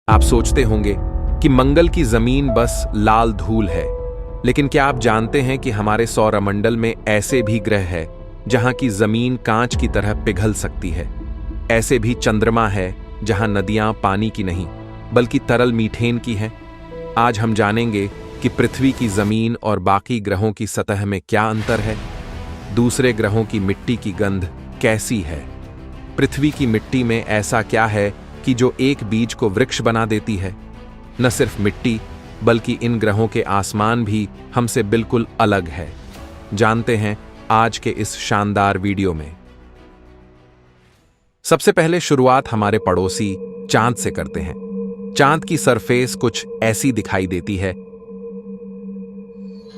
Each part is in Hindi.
आप सोचते होंगे कि मंगल की जमीन बस लाल धूल है, लेकिन क्या आप जानते हैं कि हमारे सौरमंडल में ऐसे भी ग्रह हैं जहां की जमीन कांच की तरह पिघल सकती है। ऐसे भी चंद्रमा है जहां नदियां पानी की नहीं बल्कि तरल मीथेन की हैं। आज हम जानेंगे कि पृथ्वी की जमीन और बाकी ग्रहों की सतह में क्या अंतर है, दूसरे ग्रहों की मिट्टी की गंध कैसी है, पृथ्वी की मिट्टी में ऐसा क्या है कि जो एक बीज को वृक्ष बना देती है। न सिर्फ मिट्टी बल्कि इन ग्रहों के आसमान भी हमसे बिल्कुल अलग है। जानते हैं आज के इस शानदार वीडियो में। सबसे पहले शुरुआत हमारे पड़ोसी चांद से करते हैं। चांद की सरफेस कुछ ऐसी दिखाई देती है।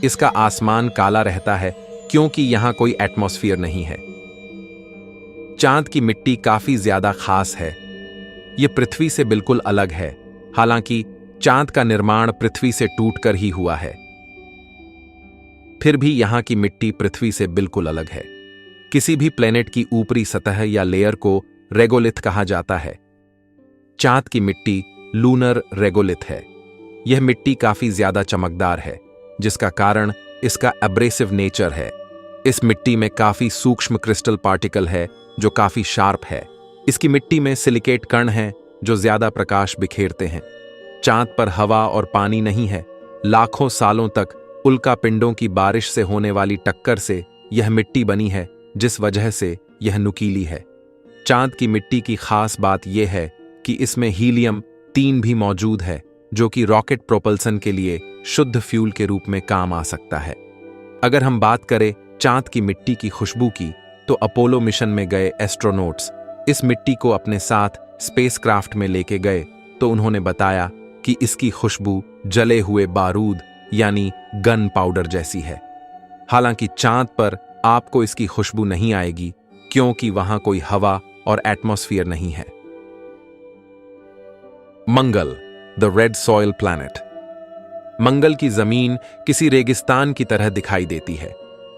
इसका आसमान काला रहता है क्योंकि यहां कोई एटमॉस्फेयर नहीं है। चांद की मिट्टी काफी ज्यादा खास है। यह पृथ्वी से बिल्कुल अलग है, हालांकि चांद का निर्माण पृथ्वी से टूटकर ही हुआ है। फिर भी यहां की मिट्टी पृथ्वी से बिल्कुल अलग है। किसी भी प्लेनेट की ऊपरी सतह या लेयर को रेगोलिथ कहा जाता है। चांद की मिट्टी लूनर रेगोलिथ है। यह मिट्टी काफी ज्यादा चमकदार है, जिसका कारण इसका एब्रेसिव नेचर है। इस मिट्टी में काफी सूक्ष्म क्रिस्टल पार्टिकल है जो काफी शार्प है। इसकी मिट्टी में सिलिकेट कण हैं जो ज्यादा प्रकाश बिखेरते हैं। चांद पर हवा और पानी नहीं है। लाखों सालों तक उल्का पिंडों की बारिश से होने वाली टक्कर से यह मिट्टी बनी है, जिस वजह से यह नुकीली है। चांद की मिट्टी की खास बात यह है कि इसमें हीलियम-3 भी मौजूद है, जो कि रॉकेट प्रोपल्सन के लिए शुद्ध फ्यूल के रूप में काम आ सकता है। अगर हम बात करें चांद की मिट्टी की खुशबू की, तो अपोलो मिशन में गए एस्ट्रोनॉट्स इस मिट्टी को अपने साथ स्पेसक्राफ्ट में लेके गए तो उन्होंने बताया कि इसकी खुशबू जले हुए बारूद यानी गन पाउडर जैसी है। हालांकि चांद पर आपको इसकी खुशबू नहीं आएगी क्योंकि वहां कोई हवा और एटमॉस्फेयर नहीं है। मंगल, द रेड सॉइल प्लैनेट। मंगल की जमीन किसी रेगिस्तान की तरह दिखाई देती है।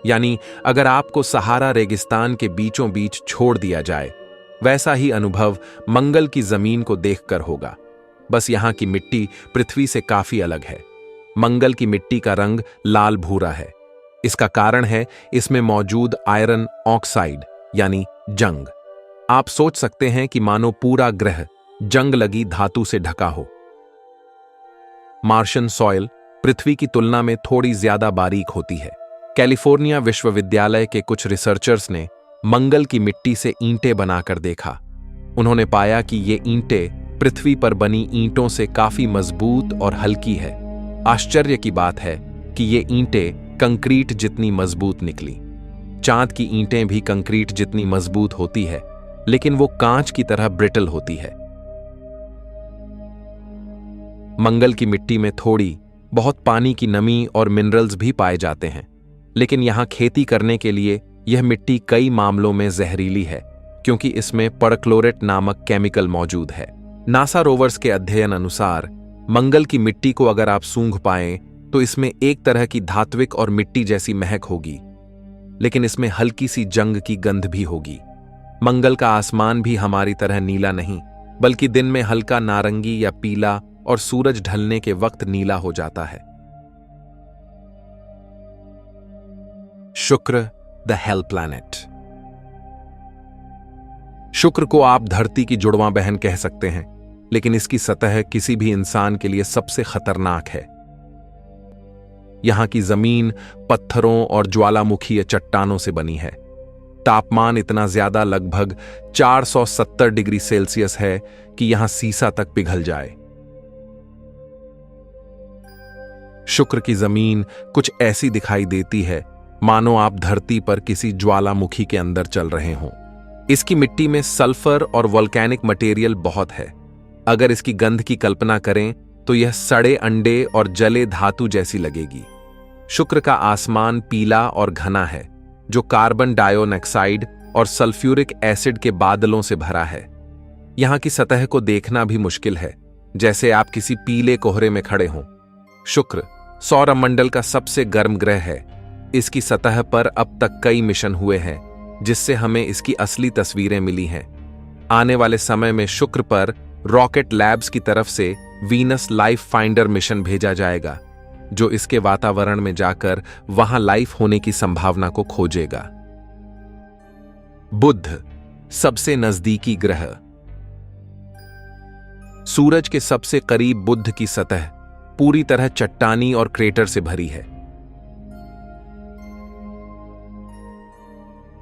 यानी अगर आपको सहारा रेगिस्तान के बीचों बीच छोड़ दिया जाए, वैसा ही अनुभव मंगल की जमीन को देखकर होगा। बस यहां की मिट्टी पृथ्वी से काफी अलग है। मंगल की मिट्टी का रंग लाल भूरा है। इसका कारण है इसमें मौजूद आयरन ऑक्साइड यानी जंग। आप सोच सकते हैं कि मानो पूरा ग्रह जंग लगी धातु से ढका हो। मार्शियन सॉइल पृथ्वी की तुलना में थोड़ी ज्यादा बारीक होती है। कैलिफोर्निया विश्वविद्यालय के कुछ रिसर्चर्स ने मंगल की मिट्टी से ईंटें बनाकर देखा। उन्होंने पाया कि ये ईंटें पृथ्वी पर बनी ईंटों से काफी मजबूत और हल्की है। आश्चर्य की बात है कि ये ईंटें कंक्रीट जितनी मजबूत निकली। चांद की ईंटें भी कंक्रीट जितनी मजबूत होती है, लेकिन वो कांच की तरह ब्रिटल होती है। मंगल की मिट्टी में थोड़ी बहुत पानी की नमी और मिनरल्स भी पाए जाते हैं, लेकिन यहां खेती करने के लिए यह मिट्टी कई मामलों में जहरीली है क्योंकि इसमें परक्लोरेट नामक केमिकल मौजूद है। नासा रोवर्स के अध्ययन अनुसार मंगल की मिट्टी को अगर आप सूंघ पाएं तो इसमें एक तरह की धात्विक और मिट्टी जैसी महक होगी, लेकिन इसमें हल्की सी जंग की गंध भी होगी। मंगल का आसमान भी हमारी तरह नीला नहीं, बल्कि दिन में हल्का नारंगी या पीला और सूरज ढलने के वक्त नीला हो जाता है। शुक्र, द हेल प्लैनेट। शुक्र को आप धरती की जुड़वां बहन कह सकते हैं, लेकिन इसकी सतह किसी भी इंसान के लिए सबसे खतरनाक है। यहां की जमीन पत्थरों और ज्वालामुखीय चट्टानों से बनी है। तापमान इतना ज्यादा, लगभग 470 डिग्री सेल्सियस है कि यहां सीसा तक पिघल जाए। शुक्र की जमीन कुछ ऐसी दिखाई देती है मानो आप धरती पर किसी ज्वालामुखी के अंदर चल रहे हों। इसकी मिट्टी में सल्फर और वोल्केनिक मटेरियल बहुत है। अगर इसकी गंध की कल्पना करें तो यह सड़े अंडे और जले धातु जैसी लगेगी। शुक्र का आसमान पीला और घना है, जो कार्बन डाइऑक्साइड और सल्फ्यूरिक एसिड के बादलों से भरा है। यहां की सतह को देखना भी मुश्किल है, जैसे आप किसी पीले कोहरे में खड़े हों। शुक्र सौरमंडल का सबसे गर्म ग्रह है। इसकी सतह पर अब तक कई मिशन हुए हैं, जिससे हमें इसकी असली तस्वीरें मिली हैं। आने वाले समय में शुक्र पर रॉकेट लैब्स की तरफ से वीनस लाइफ फाइंडर मिशन भेजा जाएगा, जो इसके वातावरण में जाकर वहां लाइफ होने की संभावना को खोजेगा। बुध, सबसे नजदीकी ग्रह। सूरज के सबसे करीब बुध की सतह पूरी तरह चट्टानी और क्रेटर से भरी है।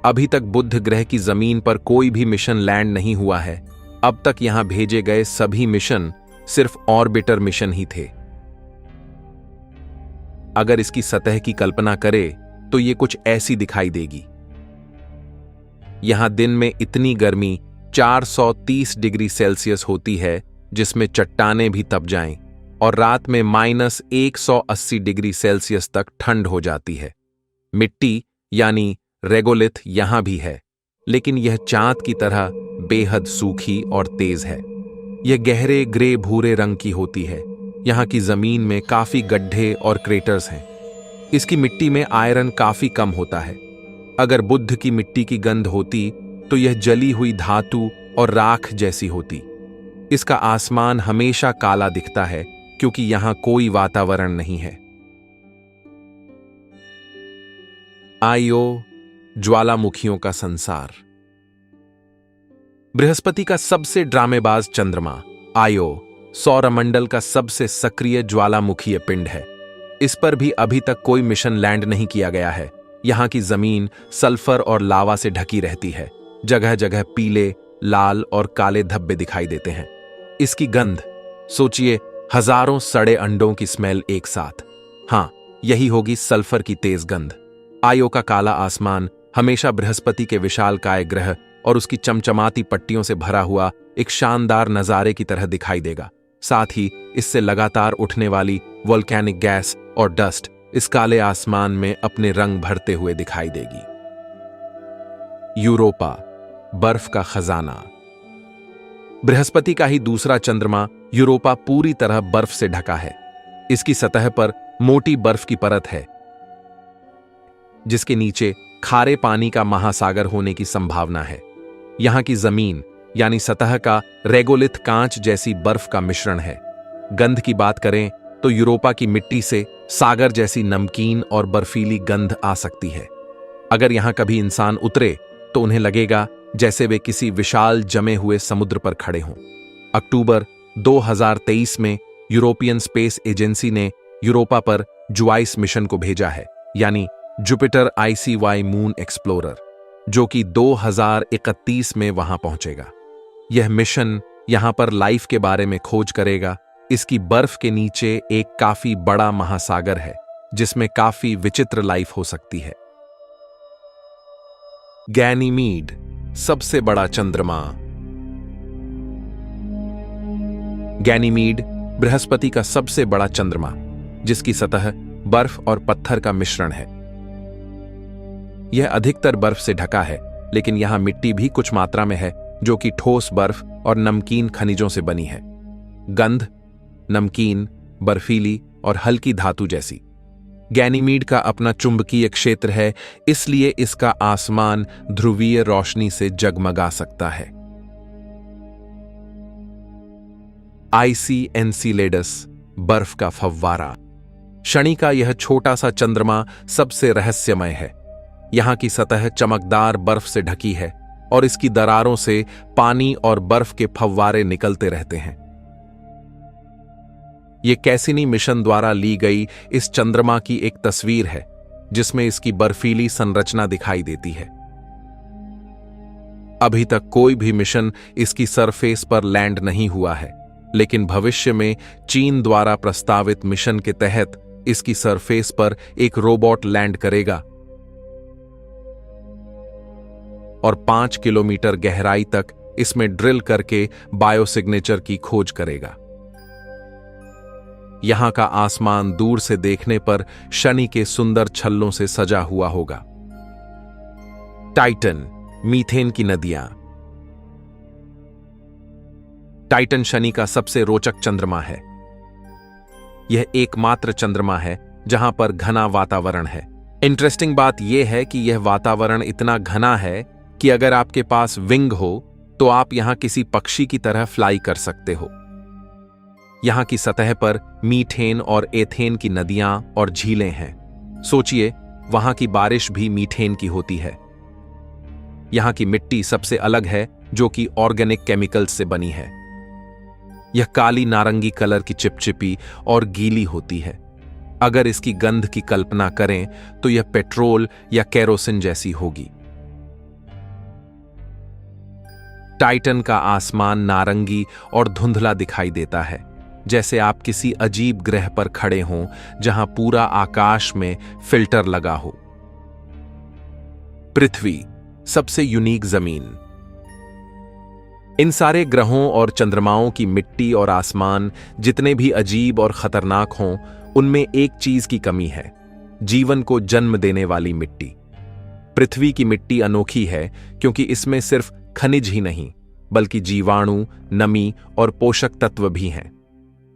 अभी तक बुध ग्रह की जमीन पर कोई भी मिशन लैंड नहीं हुआ है। अब तक यहां भेजे गए सभी मिशन सिर्फ ऑर्बिटर मिशन ही थे। अगर इसकी सतह की कल्पना करें तो यह कुछ ऐसी दिखाई देगी। यहां दिन में इतनी गर्मी 430 डिग्री सेल्सियस होती है जिसमें चट्टानें भी तप जाएं, और रात में -180 डिग्री सेल्सियस तक ठंड हो जाती है। मिट्टी यानी रेगोलिथ यहां भी है, लेकिन यह चांद की तरह बेहद सूखी और तेज है। यह गहरे ग्रे भूरे रंग की होती है। यहां की जमीन में काफी गड्ढे और क्रेटर्स हैं। इसकी मिट्टी में आयरन काफी कम होता है। अगर बुध की मिट्टी की गंध होती तो यह जली हुई धातु और राख जैसी होती। इसका आसमान हमेशा काला दिखता है क्योंकि यहां कोई वातावरण नहीं है। आयो, ज्वालामुखियों का संसार। बृहस्पति का सबसे ड्रामेबाज चंद्रमा आयो सौरमंडल का सबसे सक्रिय ज्वालामुखीय पिंड है। इस पर भी अभी तक कोई मिशन लैंड नहीं किया गया है। यहां की जमीन सल्फर और लावा से ढकी रहती है। जगह जगह पीले, लाल और काले धब्बे दिखाई देते हैं। इसकी गंध, सोचिए, हजारों सड़े अंडों की स्मेल एक साथ। हां, यही होगी सल्फर की तेज गंध। आयो का काला आसमान हमेशा बृहस्पति के विशालकाय ग्रह और उसकी चमचमाती पट्टियों से भरा हुआ एक शानदार नजारे की तरह दिखाई देगा। साथ ही इससे लगातार उठने वाली वोल्केनिक गैस और डस्ट इस काले आसमान में अपने रंग भरते हुए दिखाई देगी। यूरोपा, बर्फ का खजाना। बृहस्पति का ही दूसरा चंद्रमा यूरोपा पूरी तरह बर्फ से ढका है। इसकी सतह पर मोटी बर्फ की परत है, जिसके नीचे खारे पानी का महासागर होने की संभावना है। यहां की जमीन यानी सतह का रेगोलिथ कांच जैसी बर्फ का मिश्रण है। गंध की बात करें तो यूरोपा की मिट्टी से सागर जैसी नमकीन और बर्फीली गंध आ सकती है। अगर यहां कभी इंसान उतरे तो उन्हें लगेगा जैसे वे किसी विशाल जमे हुए समुद्र पर खड़े हों। अक्टूबर 2023 में यूरोपियन स्पेस एजेंसी ने यूरोपा पर जुआइस मिशन को भेजा है, यानी जुपिटर ICY मून एक्सप्लोरर, जो कि 2031 में वहां पहुंचेगा। यह मिशन यहां पर लाइफ के बारे में खोज करेगा। इसकी बर्फ के नीचे एक काफी बड़ा महासागर है जिसमें काफी विचित्र लाइफ हो सकती है। गैनीमीड, सबसे बड़ा चंद्रमा। गैनीमीड बृहस्पति का सबसे बड़ा चंद्रमा, जिसकी सतह बर्फ और पत्थर का मिश्रण है। यह अधिकतर बर्फ से ढका है, लेकिन यहां मिट्टी भी कुछ मात्रा में है जो कि ठोस बर्फ और नमकीन खनिजों से बनी है। गंध नमकीन, बर्फीली और हल्की धातु जैसी। गैनीमीड का अपना चुंबकीय क्षेत्र है, इसलिए इसका आसमान ध्रुवीय रोशनी से जगमगा सकता है। आईसी एनसीलेडस, बर्फ का फव्वारा। शनि का यह छोटा सा चंद्रमा सबसे रहस्यमय है। यहां की सतह चमकदार बर्फ से ढकी है और इसकी दरारों से पानी और बर्फ के फव्वारे निकलते रहते हैं। यह कैसिनी मिशन द्वारा ली गई इस चंद्रमा की एक तस्वीर है, जिसमें इसकी बर्फीली संरचना दिखाई देती है। अभी तक कोई भी मिशन इसकी सरफेस पर लैंड नहीं हुआ है, लेकिन भविष्य में चीन द्वारा प्रस्तावित मिशन के तहत इसकी सरफेस पर एक रोबोट लैंड करेगा और 5 किलोमीटर गहराई तक इसमें ड्रिल करके बायोसिग्नेचर की खोज करेगा। यहां का आसमान दूर से देखने पर शनि के सुंदर छल्लों से सजा हुआ होगा। टाइटन, मीथेन की नदियां। टाइटन शनि का सबसे रोचक चंद्रमा है। यह एकमात्र चंद्रमा है जहां पर घना वातावरण है। इंटरेस्टिंग बात यह है कि यह वातावरण इतना घना है कि अगर आपके पास विंग हो तो आप यहां किसी पक्षी की तरह फ्लाई कर सकते हो। यहां की सतह पर मीथेन और एथेन की नदियां और झीलें हैं। सोचिए, वहां की बारिश भी मीथेन की होती है। यहां की मिट्टी सबसे अलग है, जो कि ऑर्गेनिक केमिकल्स से बनी है। यह काली नारंगी कलर की चिपचिपी और गीली होती है। अगर इसकी गंध की कल्पना करें तो यह पेट्रोल या केरोसिन जैसी होगी। टाइटन का आसमान नारंगी और धुंधला दिखाई देता है, जैसे आप किसी अजीब ग्रह पर खड़े हों जहां पूरा आकाश में फिल्टर लगा हो। पृथ्वी, सबसे यूनिक जमीन। इन सारे ग्रहों और चंद्रमाओं की मिट्टी और आसमान जितने भी अजीब और खतरनाक हों, उनमें एक चीज की कमी है, जीवन को जन्म देने वाली मिट्टी। पृथ्वी की मिट्टी अनोखी है क्योंकि इसमें सिर्फ खनिज ही नहीं, बल्कि जीवाणु, नमी और पोषक तत्व भी हैं।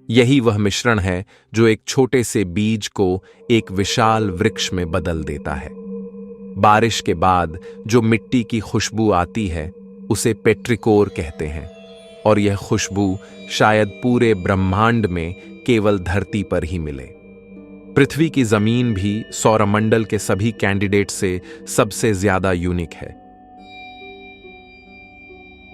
यही वह मिश्रण है जो एक छोटे से बीज को एक विशाल वृक्ष में बदल देता है। बारिश के बाद जो मिट्टी की खुशबू आती है, उसे पेट्रिकोर कहते हैं, और यह खुशबू शायद पूरे ब्रह्मांड में केवल धरती पर ही मिले। पृथ्वी की जमीन भी सौरमंडल के सभी कैंडिडेट से सबसे ज्यादा यूनिक है,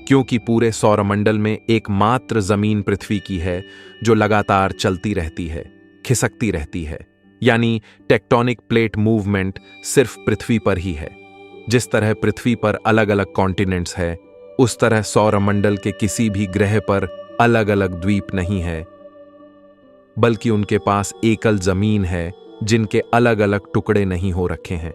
क्योंकि पूरे सौरमंडल में एकमात्र जमीन पृथ्वी की है जो लगातार चलती रहती है, खिसकती रहती है। यानी टेक्टोनिक प्लेट मूवमेंट सिर्फ पृथ्वी पर ही है। जिस तरह पृथ्वी पर अलग अलग कॉन्टिनेंट्स है, उस तरह सौरमंडल के किसी भी ग्रह पर अलग अलग द्वीप नहीं है, बल्कि उनके पास एकल जमीन है जिनके अलग अलग टुकड़े नहीं हो रखे हैं।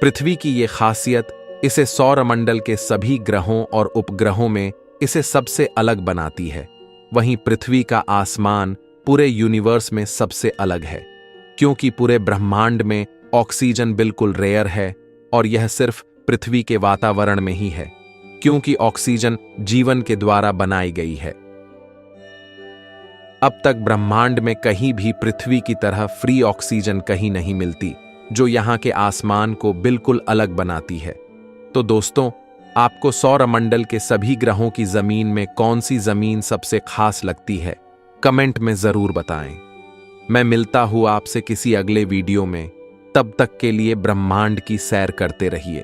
पृथ्वी की ये खासियत इसे सौरमंडल के सभी ग्रहों और उपग्रहों में इसे सबसे अलग बनाती है। वहीं पृथ्वी का आसमान पूरे यूनिवर्स में सबसे अलग है, क्योंकि पूरे ब्रह्मांड में ऑक्सीजन बिल्कुल रेयर है, और यह सिर्फ पृथ्वी के वातावरण में ही है, क्योंकि ऑक्सीजन जीवन के द्वारा बनाई गई है। अब तक ब्रह्मांड में कहीं भी पृथ्वी की तरह फ्री ऑक्सीजन कहीं नहीं मिलती, जो यहां के आसमान को बिल्कुल अलग बनाती है। तो दोस्तों, आपको सौरमंडल के सभी ग्रहों की जमीन में कौन सी जमीन सबसे खास लगती है, कमेंट में जरूर बताएं। मैं मिलता हूं आपसे किसी अगले वीडियो में। तब तक के लिए ब्रह्मांड की सैर करते रहिए।